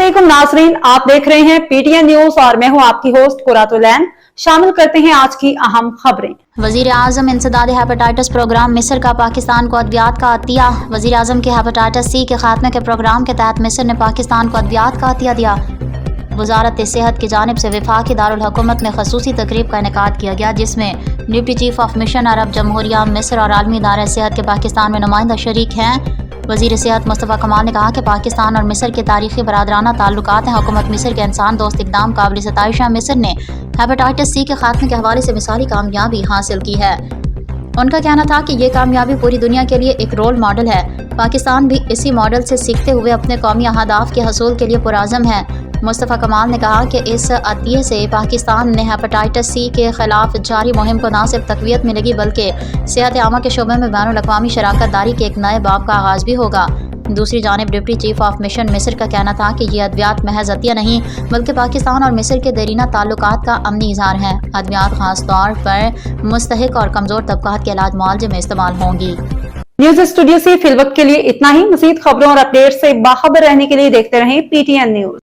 अस्सलामुअलैकुम नाजरीन, आप देख रहे हैं पीटीएन न्यूज और मैं हूं आपकी होस्ट कुरातुलैन। शामिल करते हैं आज की अहम खबरें। वजीर आजम इंसदाद हेपेटाइटिस प्रोग्राम मिस्र का पाकिस्तान को अद्वियात का अतिया। वजीर आजम के हेपेटाइटिस सी के खात्मे के प्रोग्राम के तहत मिस्र ने पाकिस्तान को अद्वियात का अतिया दिया। वजारत सेहत की जानिब से वफाकी दारुल हुकूमत में खसूसी तकरीब का इनेकाद किया गया, जिसमें डिप्टी चीफ ऑफ मिशन अरब जमहूरिया मिस्र और आलमी इदारा सेहत के पाकिस्तान में नुमाइंदा शरीक हैं। वजीर सेहत मुस्तफ़ा कमाल ने कहा कि पाकिस्तान और मिस्र के तारीखी बरादराना ताल्लुकात हैं। हुकूमत मिस्र के इंसान दोस्त इक़दाम काबिल सताइश है। मिस्र ने हेपेटाइटिस सी के खात्मे के हवाले से मिसाली कामयाबी हासिल की है। उनका कहना था कि ये कामयाबी पूरी दुनिया के लिए एक रोल मॉडल है। पाकिस्तान भी इसी मॉडल से सीखते हुए अपने कौमी अहदाफ के हसूल के लिए पुरअज़म है। मुस्तफ़ा कमाल ने कहा कि इस अतिये से पाकिस्तान ने हेपेटाइटिस सी के खिलाफ जारी मुहिम को न सिर्फ तक़वियत मिलेगी बल्कि सेहत आमा के शोबे में बैनुल-अक़वामी शराकत दारी के एक नए बाब का आगाज़ भी होगा। दूसरी जानिब डिप्टी चीफ ऑफ मिशन मिस्र का कहना था कि ये अद्वियात महज अतिया नहीं बल्कि पाकिस्तान और मिस्र के देरीना ताल्लुकात का अमनी इज़हार है। अद्वियात खास तौर पर मुस्तहिक और कमज़ोर तबकात के इलाज मुआवजे में इस्तेमाल होंगी। न्यूज स्टूडियो से फिलवक्त के लिए इतना ही। मज़ीद खबरों और अपडेट से बाखबर रहने के लिए देखते रहें पीटीएन न्यूज।